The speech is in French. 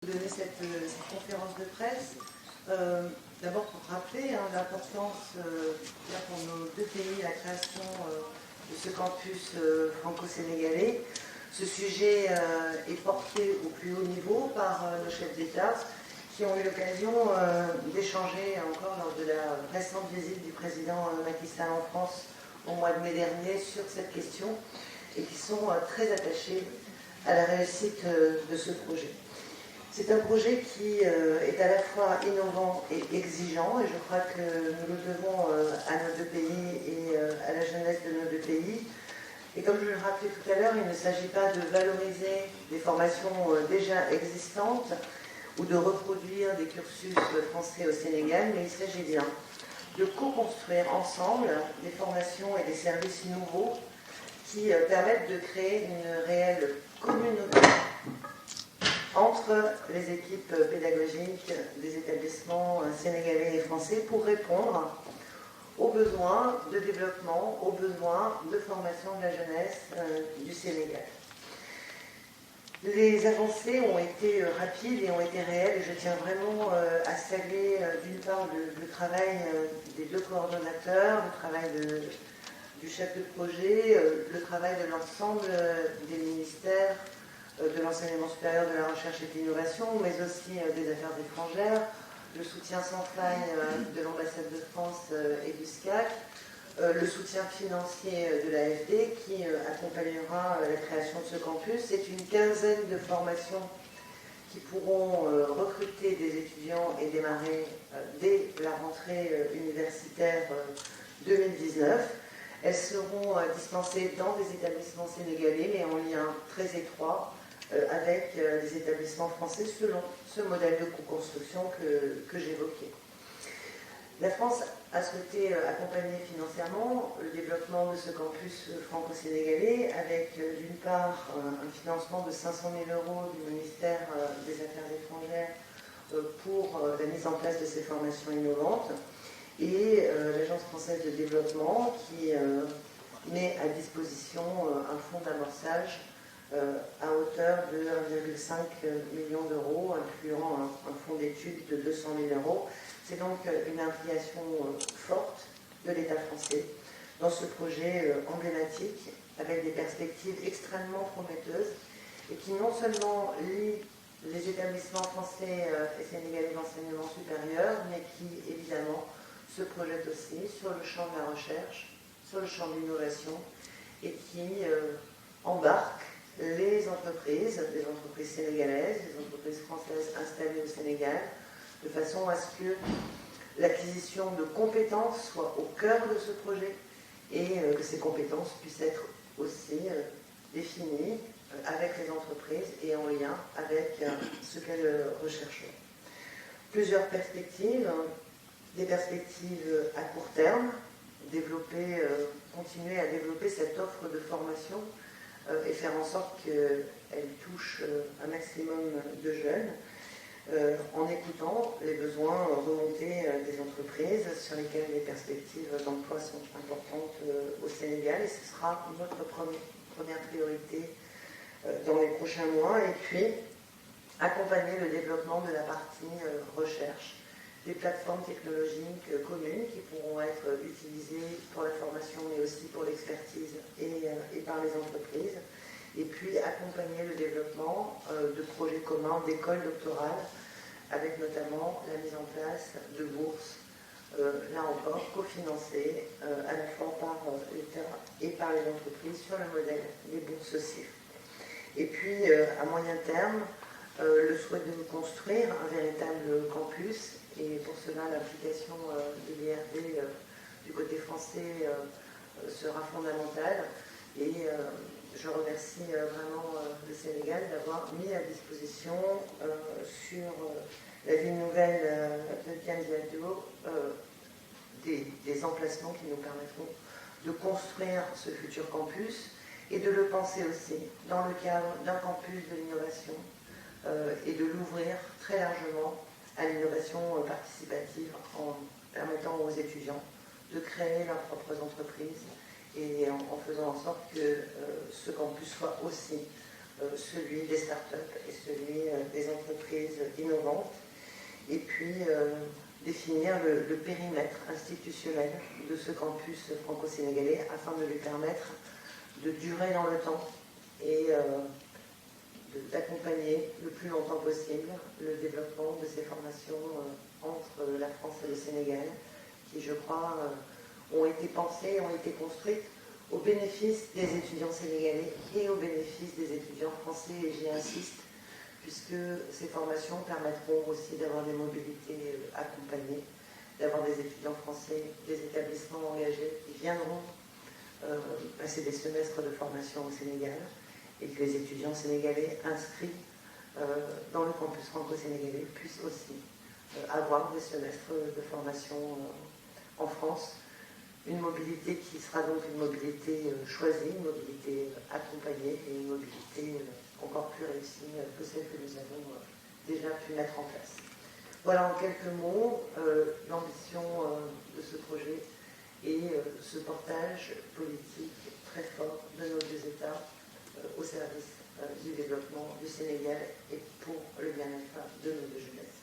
Donner cette conférence de presse, d'abord pour rappeler l'importance pour nos deux pays, la création de ce campus franco-sénégalais. Ce sujet est porté au plus haut niveau par nos chefs d'État qui ont eu l'occasion d'échanger encore lors de la récente visite du président Macky Sall en France au mois de mai dernier sur cette question et qui sont très attachés à la réussite de ce projet. C'est un projet qui est à la fois innovant et exigeant, et je crois que nous le devons à nos deux pays et à la jeunesse de nos deux pays. Et comme je le rappelais tout à l'heure, il ne s'agit pas de valoriser des formations déjà existantes ou de reproduire des cursus français au Sénégal, mais il s'agit bien de co-construire ensemble des formations et des services nouveaux qui permettent de créer une réelle communauté entre les équipes pédagogiques des établissements sénégalais et français pour répondre aux besoins de développement, aux besoins de formation de la jeunesse du Sénégal. Les avancées ont été rapides et ont été réelles, et je tiens vraiment à saluer d'une part le travail des deux coordonnateurs, le travail du chef de projet, le travail de l'ensemble des ministères, de l'enseignement supérieur, de la recherche et de l'innovation, mais aussi des affaires étrangères, le soutien sans faille de l'ambassade de France et du SCAC, le soutien financier de l'AFD qui accompagnera la création de ce campus. C'est une quinzaine de formations qui pourront recruter des étudiants et démarrer dès la rentrée universitaire 2019. Elles seront dispensées dans des établissements sénégalais, mais en lien très étroit avec les établissements français selon ce modèle de co-construction que j'évoquais. La France a souhaité accompagner financièrement le développement de ce campus franco-sénégalais avec d'une part un financement de 500 000 € du ministère des Affaires étrangères pour la mise en place de ces formations innovantes et l'Agence française de développement qui met à disposition un fonds d'amorçage à hauteur de 1,5 million d'euros, incluant un fonds d'études de 200 000 €. C'est donc une implication forte de l'État français dans ce projet emblématique, avec des perspectives extrêmement prometteuses, et qui non seulement lie les établissements français et sénégalais d'enseignement supérieur, mais qui évidemment se projette aussi sur le champ de la recherche, sur le champ de l'innovation, et qui embarque les entreprises sénégalaises, les entreprises françaises installées au Sénégal, de façon à ce que l'acquisition de compétences soit au cœur de ce projet et que ces compétences puissent être aussi définies avec les entreprises et en lien avec ce qu'elles recherchent. Plusieurs perspectives, des perspectives à court terme, continuer à développer cette offre de formation et faire en sorte qu'elle touche un maximum de jeunes, en écoutant les besoins remontés des entreprises sur lesquelles les perspectives d'emploi sont importantes au Sénégal, et ce sera notre première priorité dans les prochains mois. Et puis accompagner le développement de la partie recherche, des plateformes technologiques communes qui pourront être utilisées pour la formation mais aussi pour l'expertise et par les entreprises, et puis accompagner le développement de projets communs d'écoles doctorales, avec notamment la mise en place de bourses, là encore cofinancées à la fois par l'État et par les entreprises sur le modèle des bourses CIF. Et puis à moyen terme, le souhait de construire un véritable campus, et pour cela l'implication de l'IRD du côté français sera fondamentale, et je remercie vraiment le Sénégal d'avoir mis à disposition sur la ville nouvelle de Diamniadio des emplacements qui nous permettront de construire ce futur campus et de le penser aussi dans le cadre d'un campus de l'innovation et de l'ouvrir très largement à l'innovation participative en permettant aux étudiants de créer leurs propres entreprises et en faisant en sorte que ce campus soit aussi celui des startups et celui des entreprises définir le périmètre institutionnel de ce campus franco-sénégalais afin de lui permettre de durer dans le temps et d'accompagner le plus longtemps possible le développement de ces formations entre la France et le Sénégal, qui, je crois, ont été pensées, ont été construites au bénéfice des étudiants sénégalais et au bénéfice des étudiants français, et j'y insiste, puisque ces formations permettront aussi d'avoir des mobilités accompagnées, d'avoir des étudiants français, des établissements engagés qui viendront passer des semestres de formation au Sénégal, et que les étudiants sénégalais inscrits dans le campus franco-sénégalais puissent aussi avoir des semestres de formation en France. Une mobilité qui sera donc une mobilité choisie, une mobilité accompagnée et une mobilité encore plus réussie que celle que nous avons déjà pu mettre en place. Voilà en quelques mots l'ambition de ce projet et ce portage politique très fort de nos deux États au service du développement du Sénégal et pour le bien-être de nos deux jeunesses.